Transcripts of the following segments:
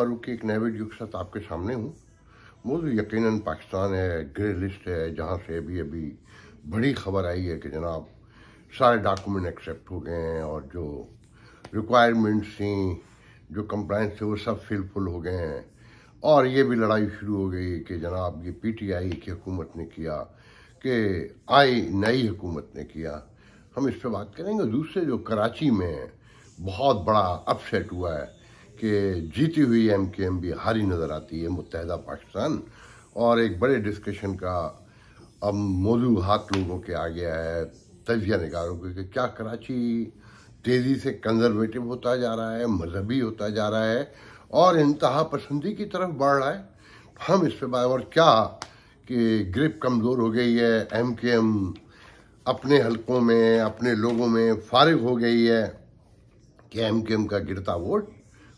फारूक की एक नए वीडियो के साथ आपके सामने हूँ। मौजूद यकीनन पाकिस्तान है, ग्रे लिस्ट है, जहाँ से अभी अभी बड़ी खबर आई है कि जनाब सारे डॉक्यूमेंट एक्सेप्ट हो गए हैं और जो रिक्वायरमेंट्स थी, जो कंप्लाइंस थे, वो सब फिलफुल हो गए हैं। और ये भी लड़ाई शुरू हो गई कि जनाब ये पीटीआई की हुकूमत ने किया कि नई हुकूमत ने किया। हम इस पर बात करेंगे। दूसरे जो कराची में बहुत बड़ा अपसेट हुआ है कि जीती हुई एमकेएम भी हारी नज़र आती है मुत्तहदा पाकिस्तान, और एक बड़े डिस्कशन का अब मौजू हाथ लोगों के आ गया है, तजिया निगारों के, कि क्या कराची तेज़ी से कंजर्वेटिव होता जा रहा है, मजहबी होता जा रहा है और इंतहा पसंदी की तरफ बढ़ रहा है। हम इस पर बात, और क्या कि ग्रिप कमज़ोर हो गई है, एमकेएम अपने हलकों में, अपने लोगों में फारिग हो गई है कि एमकेएम का गिरता वोट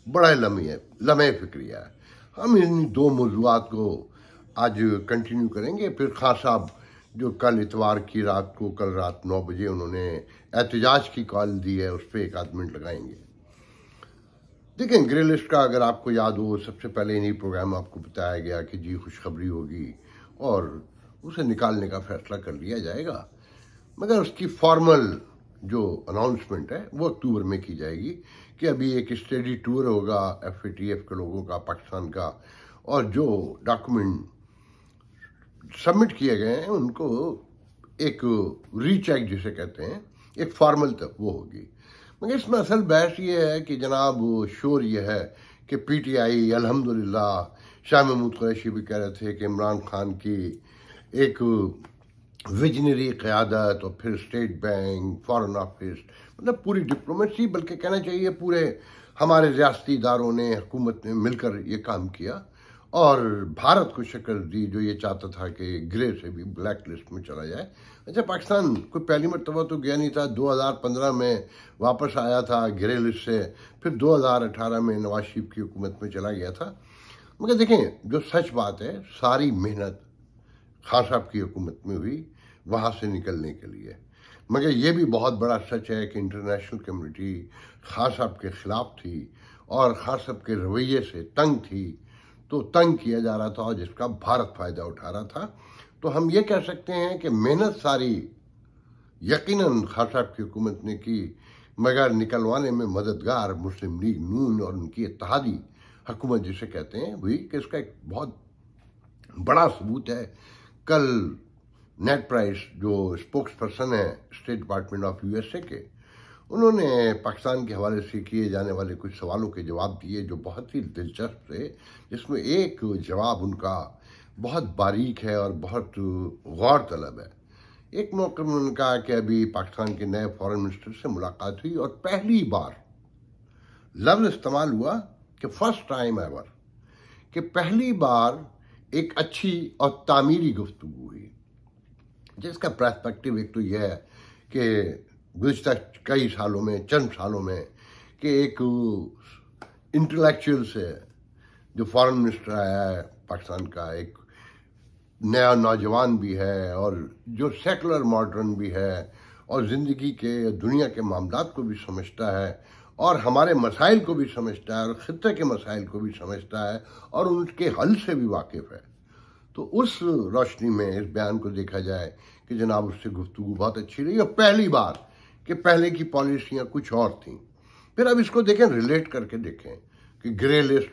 बड़ा लम्हे फिक्रिया है। हम इन दो मौज़ूआत को आज कंटिन्यू करेंगे। फिर खान साहब जो कल इतवार की रात को, कल रात 9 बजे उन्होंने एहतजाज की कॉल दी है, उस पर 1 आध मिनट लगाएंगे। देखें, ग्रे लिस्ट का अगर आपको याद हो, सबसे पहले इन्हीं प्रोग्राम आपको बताया गया कि जी खुशखबरी होगी और उसे निकालने का फैसला कर लिया जाएगा, मगर उसकी फॉर्मल जो अनाउंसमेंट है वो अक्टूबर में की जाएगी कि अभी एक स्टडी टूर होगा FATF के लोगों का, पाकिस्तान का, और जो डॉक्यूमेंट सबमिट किए गए हैं उनको एक रीचेक जिसे कहते हैं, एक फॉर्मल तक वो होगी। मगर इसमें असल बहस ये है कि जनाब शोर ये है कि पीटीआई, अल्हम्दुलिल्लाह शाह महमूद कुरैशी भी कह रहे थे कि इमरान खान की एक विजनरी क़यादत और फिर स्टेट बैंक, फॉरेन ऑफिस, मतलब पूरी डिप्लोमेसी, बल्कि कहना चाहिए पूरे हमारे रियासती इदारों ने, हुकूमत ने मिलकर ये काम किया और भारत को शक्ल दी जो ये चाहता था कि ग्रे से भी ब्लैक लिस्ट में चला जाए। अच्छा, पाकिस्तान कोई पहली मरतबा तो गया नहीं था, 2015 में वापस आया था ग्रे लिस्ट से, फिर 2018 में नवाज शरीफ की हुकूमत में चला गया था। मगर देखें, जो सच बात है, सारी मेहनत खान साहब की हुकूमत में हुई वहाँ से निकलने के लिए। मगर ये भी बहुत बड़ा सच है कि इंटरनेशनल कम्युनिटी खान साहब के ख़िलाफ़ थी और खान साहब के रवैये से तंग थी, तो तंग किया जा रहा था और जिसका भारत फ़ायदा उठा रहा था। तो हम ये कह सकते हैं कि मेहनत सारी यकीनन खान साहब की हुकूमत ने की, मगर निकलवाने में मददगार मुस्लिम लीग नून और उनकी इत्तेहादी हुकूमत जिसे कहते हैं हुई, कि इसका एक बहुत बड़ा सबूत है। कल नेड प्राइस जो स्पोक्स पर्सन है स्टेट डिपार्टमेंट ऑफ USA के, उन्होंने पाकिस्तान के हवाले से किए जाने वाले कुछ सवालों के जवाब दिए जो बहुत ही दिलचस्प थे, जिसमें एक जवाब उनका बहुत बारीक है और बहुत गौर तलब है। एक मौके में उन्होंने कहा कि अभी पाकिस्तान के नए फॉरेन मिनिस्टर से मुलाकात हुई और पहली बार लफ्ज़ इस्तेमाल हुआ कि फर्स्ट टाइम एवर, कि पहली बार एक अच्छी और तामीरी गुफ्तगू हुई, जिसका पर्सपेक्टिव एक तो यह है कि गुज़िश्ता कई सालों में, चंद सालों में, कि एक इंटेलेक्चुअल से जो फॉरेन मिनिस्टर आया है पाकिस्तान का, एक नया नौजवान भी है और जो सेकुलर मॉडर्न भी है और ज़िंदगी के, दुनिया के मामलात को भी समझता है और हमारे मसाइल को भी समझता है और ख़ित्ते के मसाइल को भी समझता है और उनके हल से भी वाकिफ़ है। तो उस रोशनी में इस बयान को देखा जाए कि जनाब उससे गुफ्तगू बहुत अच्छी रही, और पहली बार कि पहले की पॉलिसियाँ कुछ और थीं। फिर अब इसको देखें, रिलेट करके देखें कि ग्रे लिस्ट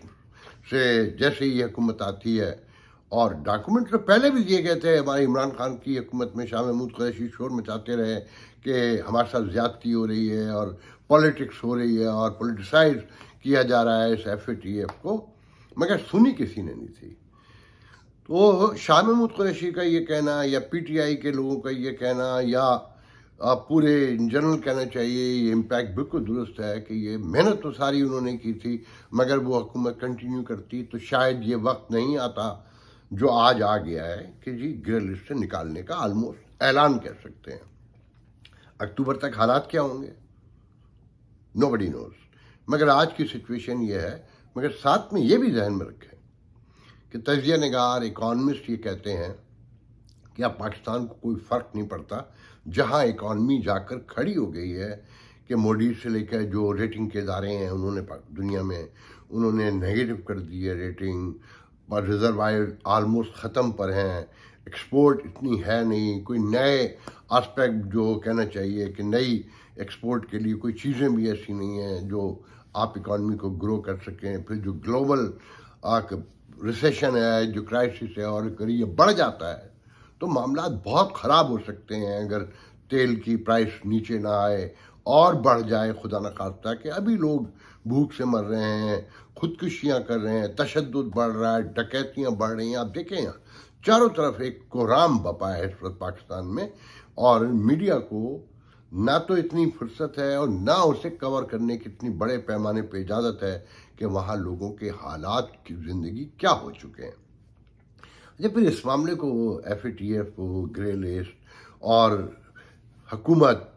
से जैसे ही हुकूमत आती है, और डॉक्यूमेंट तो पहले भी दिए गए थे, हमारे इमरान खान की हुकूमत में शाह महमूद कुरैशी शोर मचाते रहे कि हमारे साथ ज़्यादती हो रही है और पॉलिटिक्स हो रही है और पोलिटिसाइज किया जा रहा है इस FATF को, मगर सुनी किसी ने नहीं थी। तो शाह महमूद कुरैशी का ये कहना या पीटीआई के लोगों का ये कहना या पूरे जनरल कहना चाहिए, ये इम्पैक्ट बिल्कुल दुरुस्त है कि ये मेहनत तो सारी उन्होंने की थी, मगर वो हुकूमत कंटिन्यू करती तो शायद ये वक्त नहीं आता जो आज आ गया है कि जी ग्रे लिस्ट से निकालने का ऑलमोस्ट ऐलान कह सकते हैं। अक्टूबर तक हालात क्या होंगे, नोबडी नोज। मगर आज की सिचुएशन ये है, मगर साथ में ये भी जहन में रखें कि तजिया निगार, इकॉनमिस्ट ये कहते हैं कि अब पाकिस्तान को कोई फ़र्क नहीं पड़ता, जहां इकॉनमी जाकर खड़ी हो गई है कि मोडी से लेकर जो रेटिंग के इदारे हैं उन्होंने दुनिया में उन्होंने नेगेटिव कर दी है रेटिंग, पर रिजर्वायर ऑलमोस्ट ख़त्म पर हैं, एक्सपोर्ट इतनी है नहीं, कोई नए एस्पेक्ट जो कहना चाहिए कि नई एक्सपोर्ट के लिए कोई चीज़ें भी ऐसी नहीं हैं जो आप इकॉनमी को ग्रो कर सकें। फिर जो ग्लोबल रिसेशन है, जो क्राइसिस है, और अगर ये बढ़ जाता है तो मामला बहुत ख़राब हो सकते हैं अगर तेल की प्राइस नीचे ना आए और बढ़ जाए, खुदा न खास्ता, कि अभी लोग भूख से मर रहे हैं, खुदकुशियाँ कर रहे हैं, तशद्दुद बढ़ रहा है, डकैतियाँ बढ़ रही हैं। आप देखें यहाँ चारों तरफ एक कोहराम बपा है इस वक्त पाकिस्तान में, और मीडिया को ना तो इतनी फुर्सत है और ना उसे कवर करने की इतनी बड़े पैमाने पर इजाज़त है कि वहाँ लोगों के हालात की ज़िंदगी क्या हो चुके हैं। जब फिर इस मामले को FATF को, ग्रे लिस्ट और हुकूमत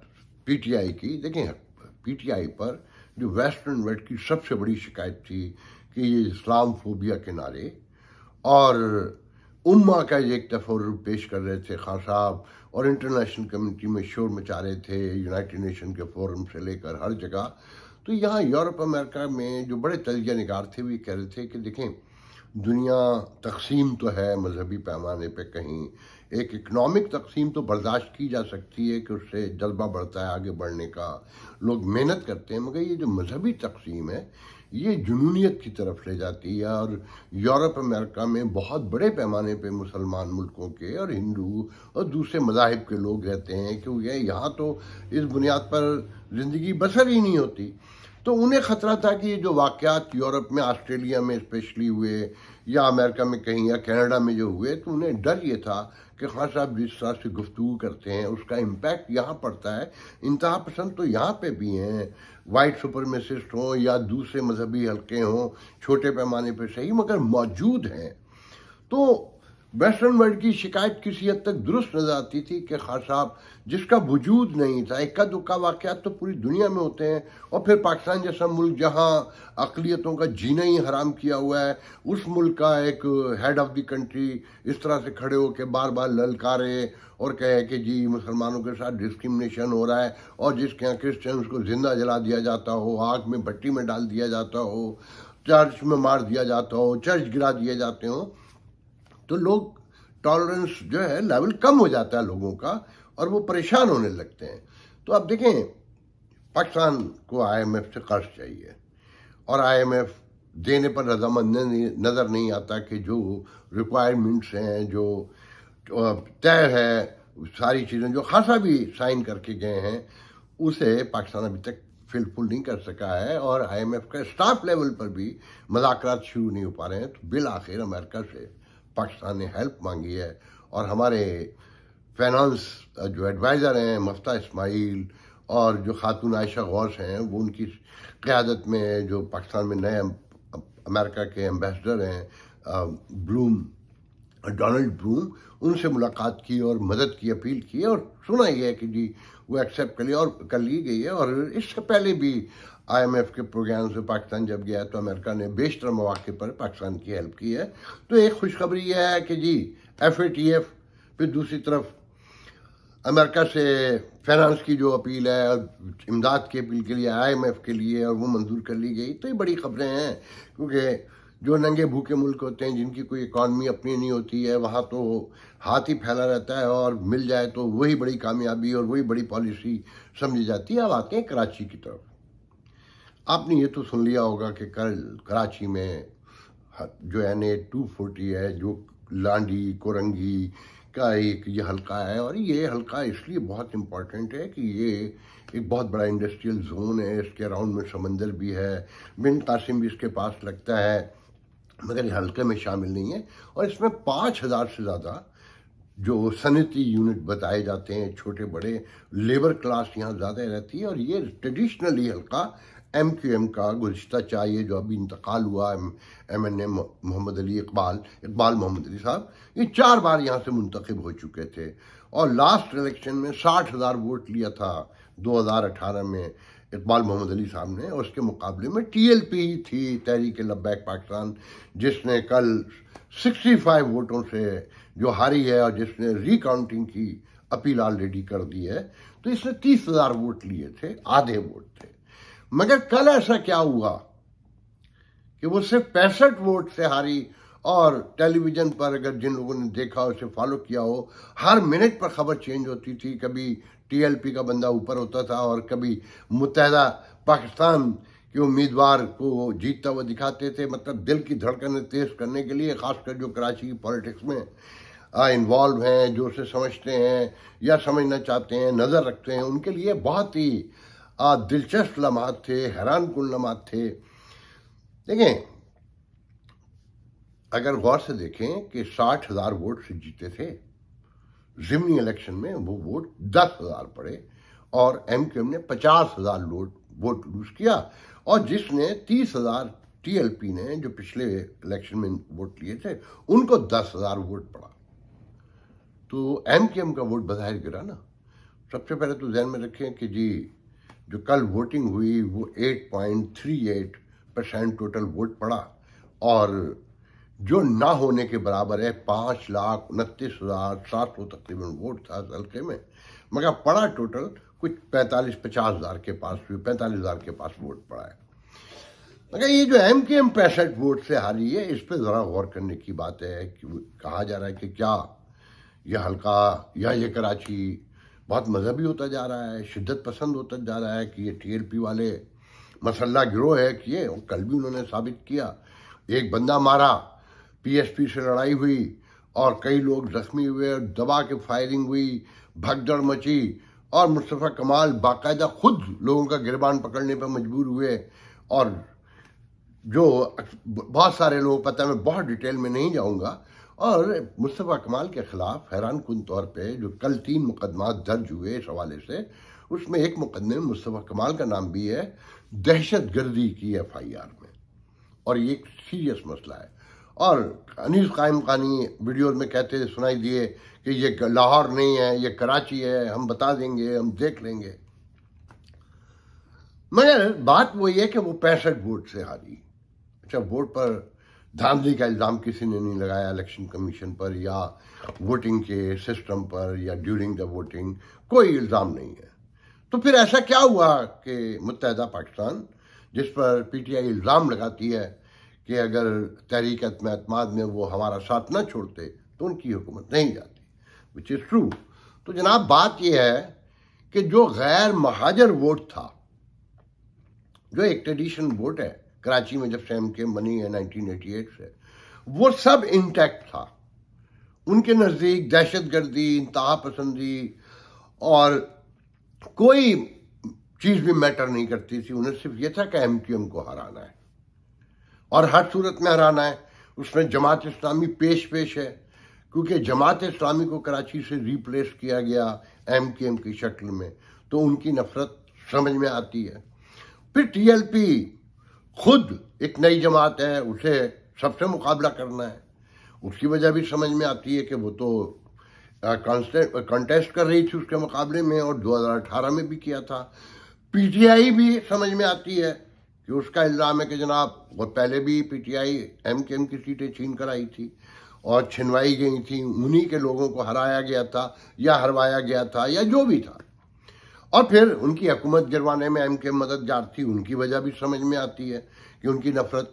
PTI की, देखें PTI पर जो वेस्टर्न वर्ल्ड की सबसे बड़ी शिकायत थी कि ये इस्लाम फोबिया के नारे और उम्मा का एक तफर पेश कर रहे थे खान साहब, और इंटरनेशनल कम्युनिटी में शोर मचा रहे थे, यूनाइटेड नेशन के फोरम से लेकर हर जगह। तो यहाँ यूरोप अमेरिका में जो बड़े तजिया निगार थे, वे कह रहे थे कि देखें दुनिया तकसीम तो है मजहबी पैमाने पे, कहीं एक इकनॉमिक तकसीम तो बर्दाश्त की जा सकती है कि उससे जज्बा बढ़ता है आगे बढ़ने का, लोग मेहनत करते हैं, मगर ये जो मजहबी तकसीम है ये जुनूनियत की तरफ ले जाती है। और यूरोप अमेरिका में बहुत बड़े पैमाने पे मुसलमान मुल्कों के और हिंदू और दूसरे मज़ाहिब के लोग रहते हैं, क्योंकि यहाँ तो इस बुनियाद पर ज़िंदगी बसर ही नहीं होती। तो उन्हें ख़तरा था कि ये जो वाक़यात यूरोप में, ऑस्ट्रेलिया में स्पेशली हुए, या अमेरिका में कहीं, या कनाडा में जो हुए, तो उन्हें डर ये था कि खान साहब जिस तरह से गुफ्तगू करते हैं उसका इम्पैक्ट यहाँ पड़ता है। इंतहा पसंद तो यहाँ पे भी हैं, वाइट सुपरमेसिस्ट हों या दूसरे मजहबी हल्के हों, छोटे पैमाने पे सही मगर मौजूद हैं। तो वेस्टर्न वर्ल्ड की शिकायत किसी हद तक दुरुस्त नजर आती थी कि खान साहब जिसका वजूद नहीं था, इक्का दुक्का वाक़यात तो पूरी दुनिया में होते हैं, और फिर पाकिस्तान जैसा मुल्क जहां अक़लियतों का जीना ही हराम किया हुआ है, उस मुल्क का एक हेड ऑफ द कंट्री इस तरह से खड़े होकर बार बार ललकारे और कहे कि जी मुसलमानों के साथ डिस्क्रिमिनेशन हो रहा है, और जिसके यहाँ क्रिश्चियंस को जिंदा जला दिया जाता हो, आग में भट्टी में डाल दिया जाता हो, चर्च में मार दिया जाता हो, चर्च गिरा दिए जाते हो, तो लोग टॉलरेंस जो है लेवल कम हो जाता है लोगों का और वो परेशान होने लगते हैं। तो अब देखें पाकिस्तान को IMF से कर्ज चाहिए, और IMF देने पर रजामंद नज़र नहीं आता कि जो रिक्वायरमेंट्स हैं, जो तय है, सारी चीज़ें जो खासा भी साइन करके गए हैं, उसे पाकिस्तान अभी तक फिलफुल नहीं कर सका है, और IMF का स्टाफ लेवल पर भी मुज़ाकरात शुरू नहीं हो पा रहे हैं। तो बिल आखिर अमेरिका से पाकिस्तान ने हेल्प मांगी है, और हमारे फाइनेंस जो एडवाइज़र हैं मफ्ता इस्माइल और जो खातून आयशा गौस हैं, वो उनकी क़यादत में जो पाकिस्तान में नए अमेरिका के एम्बेसडर हैं डोनाल्ड ब्लूम, उनसे मुलाकात की और मदद की अपील की, और सुना ही है कि जी वो एक्सेप्ट कर लिया और कर ली गई है। और इससे पहले भी IMF के प्रोग्राम से पाकिस्तान जब गया तो अमेरिका ने बेशतर मौके पर पाकिस्तान की हेल्प की है। तो एक खुशखबरी यह है कि जी FATF, फिर दूसरी तरफ अमेरिका से फाइनेंस की जो अपील है इमदाद की अपील के लिए IMF के लिए, और वो मंजूर कर ली गई। तो ये बड़ी खबरें हैं, क्योंकि जो नंगे भूखे मुल्क होते हैं जिनकी कोई इकॉनमी अपनी नहीं होती है, वहाँ तो हाथ ही फैला रहता है, और मिल जाए तो वही बड़ी कामयाबी और वही बड़ी पॉलिसी समझी जाती है। अब आते हैं कराची की तरफ। आपने ये तो सुन लिया होगा कि कल कराची में जो NA-240 है, जो लांडी कोरंगी का एक ये हल्का है, और ये हल्का इसलिए बहुत इम्पॉर्टेंट है कि ये एक बहुत बड़ा इंडस्ट्रियल जोन है, इसके अराउंड में समंदर भी है, बिन कासिम भी इसके पास लगता है, मगर ये हल्के में शामिल नहीं है। और इसमें 5000 से ज़्यादा जो सनती यूनिट बताए जाते हैं, छोटे बड़े, लेबर क्लास यहाँ ज़्यादा रहती है। और ये ट्रेडिशनली हल्का MQM का गुज़िश्ता चाहिए जो अभी इंतकाल हुआ MNA मोहम्मद अली इकबाल मोहम्मद अली साहब, ये 4 बार यहाँ से मुंतखब हो चुके थे, और लास्ट इलेक्शन में 60,000 वोट लिया था 2018 में इकबाल मोहम्मद अली साहब ने, और उसके मुकाबले में TLP थी, तहरीक लब्बैक पाकिस्तान, जिसने कल 65 वोटों से जो हारी है, और जिसने रिकाउंटिंग की अपील ऑलरेडी कर दी है। तो इसने 30,000 वोट लिए थे, आधे वोट थे। मगर कल ऐसा क्या हुआ कि वो सिर्फ 65 वोट से हारी। और टेलीविजन पर अगर जिन लोगों ने देखा उसे फॉलो किया हो, हर मिनट पर खबर चेंज होती थी। कभी टीएलपी का बंदा ऊपर होता था और कभी मुत्तहदा पाकिस्तान के उम्मीदवार को जीतता हुआ दिखाते थे। मतलब दिल की धड़कनें तेज करने के लिए, खासकर जो कराची की पॉलिटिक्स में इन्वॉल्व हैं, जो उसे समझते हैं या समझना चाहते हैं, नज़र रखते हैं, उनके लिए बहुत ही दिलचस्प लम्हात थे, हैरान कुन लम्हात थे। देखें, अगर गौर से देखें कि 60,000 वोट से जीते थे ज़िमनी इलेक्शन में, वो वोट 10,000 पड़े और एमक्यूएम ने 50,000 वोट लूज किया। और जिसने 30,000 टीएलपी ने, जो पिछले इलेक्शन में वोट लिए थे, उनको 10,000 वोट पड़ा। तो एमक्यूएम का वोट बज़ाहिर गिरा ना। सबसे पहले तो ध्यान में रखें कि जी जो कल वोटिंग हुई वो 8.38% टोटल वोट पड़ा और जो ना होने के बराबर है 5,29,700 तकरीबन वोट था हल्के में, मगर पड़ा टोटल कुछ 45-50 के पास, 45,000 के पास वोट पड़ा है। मगर ये जो एमकेएम 65 वोट से हारी है, इस पर ज़रा गौर करने की बात है कि कहा जा रहा है कि क्या यह हल्का या ये कराची बहुत मजहबी होता जा रहा है, शिद्दत पसंद होता जा रहा है, कि ये टीएलपी वाले मसल्ला गिरोह है कि ये, और कल भी उन्होंने साबित किया। एक बंदा मारा, पीएसपी से लड़ाई हुई और कई लोग जख्मी हुए, दबा के फायरिंग हुई, भगदड़ मची और मुस्तफ़ा कमाल बाकायदा खुद लोगों का गिरबान पकड़ने पर मजबूर हुए। और जो बहुत सारे लोग, पता है, मैं बहुत डिटेल में नहीं जाऊंगा। और मुस्तफ़ा कमाल के खिलाफ हैरान कुन तौर पे जो कल 3 मुकदमा दर्ज हुए इस हवाले से, उसमें एक मुकदमे में मुस्तफ़ा कमाल का नाम भी है दहशत गर्दी की एफआईआर में, और ये एक सीरियस मसला है। और अनीस कायम खानी वीडियो में कहते सुनाई दिए कि ये लाहौर नहीं है, ये कराची है, हम बता देंगे, हम देख लेंगे। मगर बात वही है कि वो 65 वोट से हारी। अच्छा, वोट पर धांधली का इल्ज़ाम किसी ने नहीं लगाया इलेक्शन कमीशन पर या वोटिंग के सिस्टम पर या ड्यूरिंग द वोटिंग, कोई इल्ज़ाम नहीं है। तो फिर ऐसा क्या हुआ कि मुत्तहदा पाकिस्तान, जिस पर पीटीआई इल्ज़ाम लगाती है कि अगर तहरीक एतमाद में वो हमारा साथ न छोड़ते तो उनकी हुकूमत नहीं जाती, विच इज़ ट्रू। तो जनाब, बात यह है कि जो गैर महाजर वोट था, जो एक ट्रेडिशन वोट है कराची में जब से एमकेएम बनी है 1988 से, वो सब इंटैक्ट था। उनके नज़दीक दहशतगर्दी, इंतहा पसंदी और कोई चीज़ भी मैटर नहीं करती थी। उन्हें सिर्फ ये था कि एमक्यूएम को हराना है और हर सूरत में हराना है। उसमें जमात इस्लामी पेश है, क्योंकि जमात इस्लामी को कराची से रिप्लेस किया गया एमकेएम की शक्ल में, तो उनकी नफरत समझ में आती है। फिर टीएलपी खुद एक नई जमात है, उसे सबसे मुकाबला करना है, उसकी वजह भी समझ में आती है कि वो तो कंटेस्ट कर रही थी उसके मुकाबले में, और 2018 में भी किया था। पीटीआई भी समझ में आती है कि उसका इल्ज़ाम है कि जनाब वो पहले भी पीटीआई एमकेएम की सीटें छीन कर आई थी और छिनवाई गई थी, उन्हीं के लोगों को हराया गया था या हरवाया गया था या जो भी था। और फिर उनकी हुकूमत गिरवाने में एमकेएम मददगार थी, उनकी वजह भी समझ में आती है कि उनकी नफरत।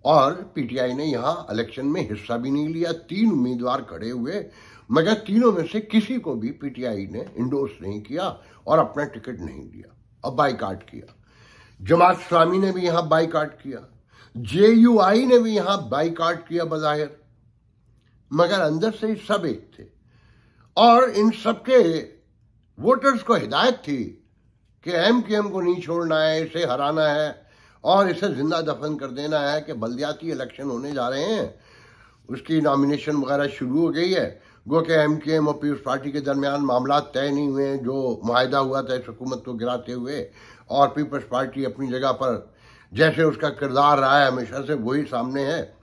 और पीटीआई ने यहाँ इलेक्शन में हिस्सा भी नहीं लिया। 3 उम्मीदवार खड़े हुए, मगर तीनों में से किसी को भी पीटीआई ने इंडोर्स नहीं किया और अपना टिकट नहीं दिया और बाइकाट किया। जमात इस्लामी ने भी यहाँ बाइकाट किया, जेयूआई ने भी यहाँ बाइकाट किया बज़ाहिर, मगर अंदर से सब एक थे। और इन सबके वोटर्स को हिदायत थी कि एमकेएम को नहीं छोड़ना है, इसे हराना है और इसे जिंदा दफन कर देना है कि बल्दियाती इलेक्शन होने जा रहे हैं, उसकी नॉमिनेशन वगैरह शुरू हो गई है। गो के एमकेएम और पीपल्स पार्टी के दरमियान मामला तय नहीं हुए, जो मुआहिदा हुआ था इस हुकूमत को गिराते हुए, और पीपल्स पार्टी अपनी जगह पर जैसे उसका किरदार रहा है हमेशा से वही सामने है,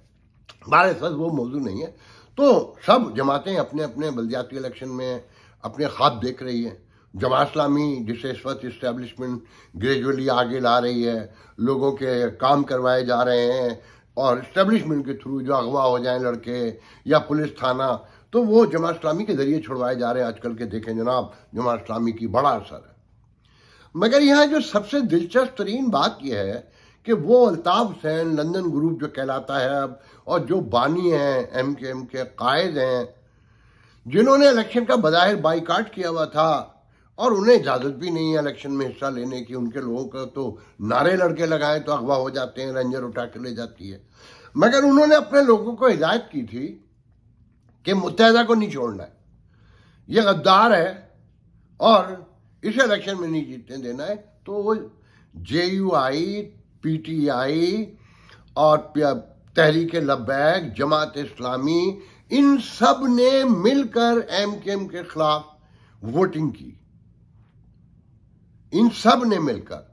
हमारे साथ वो मौजूद नहीं है। तो सब जमातें अपने अपने बल्दियाती इलेक्शन में अपने ख्वाब देख रही है। जमात इस्लामी, जिसे इस वक्त इस्टेब्लिशमेंट ग्रेजुअली आगे ला रही है, लोगों के काम करवाए जा रहे हैं और इस्टेब्लिशमेंट के थ्रू जो अगवा हो जाएं लड़के या पुलिस थाना, तो वो जमात इस्लामी के जरिए छुड़वाए जा रहे हैं आजकल के। देखें जनाब, जमात इस्लामी की बड़ा असर है। मगर यहाँ जो सबसे दिलचस्प तरीन बात यह है कि वो अल्ताफ हुसैन लंदन ग्रुप जो कहलाता है अब, और जो बानी हैं MKM के कायद हैं, जिन्होंने इलेक्शन का बज़ाहिर बाइकाट किया हुआ था और उन्हें इजाज़त भी नहीं है इलेक्शन में हिस्सा लेने की, उनके लोगों का तो नारे लड़के लगाए तो अगवा हो जाते हैं, रेंजर उठा के ले जाती है, मगर उन्होंने अपने लोगों को हिदायत की थी कि मुत्तहदा को नहीं छोड़ना है, ये गद्दार है और इसे इलेक्शन में नहीं जीतने देना है। तो JUI, PTI और तहरीक लब्बैक, जमात इस्लामी, इन सब ने मिलकर MKM के खिलाफ वोटिंग की, इन सब ने मिलकर।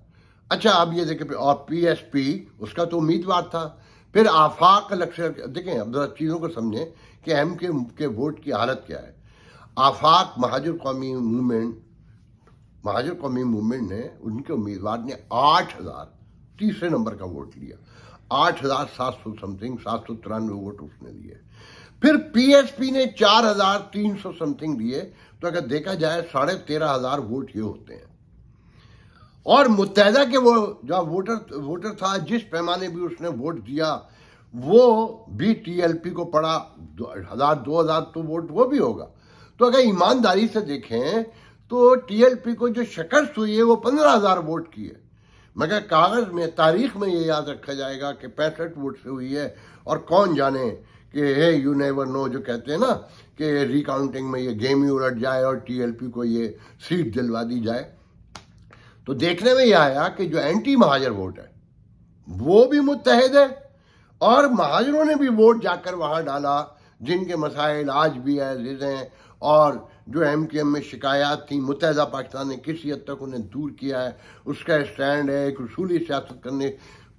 अच्छा, अब ये देखें, और PSP उसका तो उम्मीदवार था। फिर आफाक इलेक्शन, देखें अब जरा चीज़ों को समझें कि MKM के वोट की हालत क्या है। आफाक महाजर कौमी मूवमेंट ने, उनके उम्मीदवार ने 8,000 तीसरे नंबर का वोट लिया, 8,700 समथिंग, 793 वोट उसने लिए। फिर PSP ने 4,300 समथिंग लिए। तो अगर देखा जाए 13,500 वोट ये होते हैं। और मुत्तहदा के वो जो वोटर था, जिस पैमाने भी उसने वोट दिया, वो भी TLP को पड़ा 1,000-2,000 तो वोट वो भी होगा। तो अगर ईमानदारी से देखें तो TLP को जो शिकस्त हुई है वो 15,000 वोट की है, मगर कागज में, तारीख में ये याद रखा जाएगा कि 65 वोट से हुई है। और कौन जाने कि हे यू नेवर नो, जो कहते हैं ना कि रिकाउंटिंग में ये गेम ही उलट जाए और TLP को ये सीट दिलवा दी जाए। तो देखने में यह आया कि जो एंटी महाजर वोट है वो भी मुत्तहद है, और महाजरों ने भी वोट जाकर वहां डाला जिनके मसाइल आज भी एज़ हैं, और जो MKM में शिकायत थी, मुत्तहदा पाकिस्तान ने किसी हद तक उन्हें दूर किया है। उसका स्टैंड है, एक उसूली सियासत करने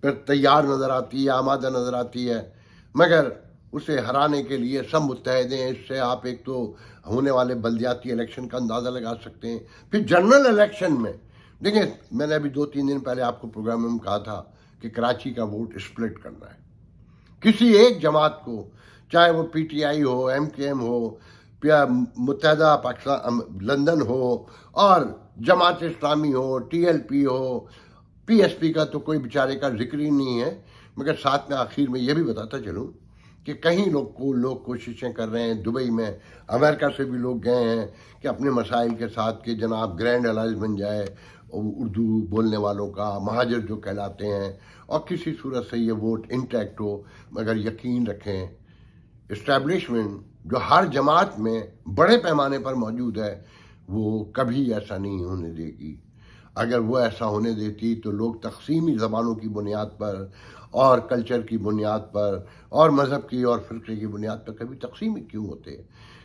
पर तैयार नज़र आती है, आमादा नज़र आती है, मगर उसे हराने के लिए सब मुत्तहद हैं। इससे आप एक तो होने वाले बल्दियाती इलेक्शन का अंदाज़ा लगा सकते हैं। फिर जनरल इलेक्शन में देखिए, मैंने अभी 2-3 दिन पहले आपको प्रोग्राम में कहा था कि कराची का वोट स्प्लिट करना है, किसी एक जमात को, चाहे वो PTI हो, MKM हो, या मुत्तहदा पाकिस्तान लंदन हो, और जमात इस्लामी हो, TLP हो, PSP का तो कोई बेचारे का जिक्र ही नहीं है। मगर साथ में आखिर में ये भी बताता चलूँ कि कहीं लोग कोशिशें कर रहे हैं, दुबई में, अमेरिका से भी लोग गए हैं कि अपने मसाइल के साथ कि जनाब ग्रैंड अलायंस बन जाए उर्दू बोलने वालों का, महाजर जो कहलाते हैं, और किसी सूरत से ये वोट इंटैक्ट हो। मगर यकीन रखें, इस्टेब्लिशमेंट जो हर जमात में बड़े पैमाने पर मौजूद है, वो कभी ऐसा नहीं होने देगी। अगर वो ऐसा होने देती तो लोग तकसीमी ज़बानों की बुनियाद पर, और कल्चर की बुनियाद पर, और मज़हब की और फ़िरक़े की बुनियाद पर कभी तकसीमी क्यों होते।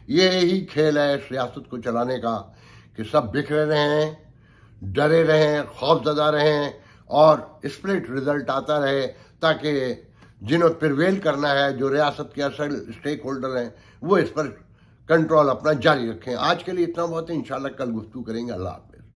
ये ही खेल है सियासत को चलाने का कि सब बिखरे रहें, डरे रहें, खौफज़दा रहें, और स्प्लिट रिजल्ट आता रहे, ताकि जिन्हें प्रिवेल करना है, जो रियासत के असल स्टेक होल्डर हैं, वो इस पर कंट्रोल अपना जारी रखें। आज के लिए इतना बहुत है, इंशाल्लाह कल गुफ्तगू करेंगे। अल्लाह।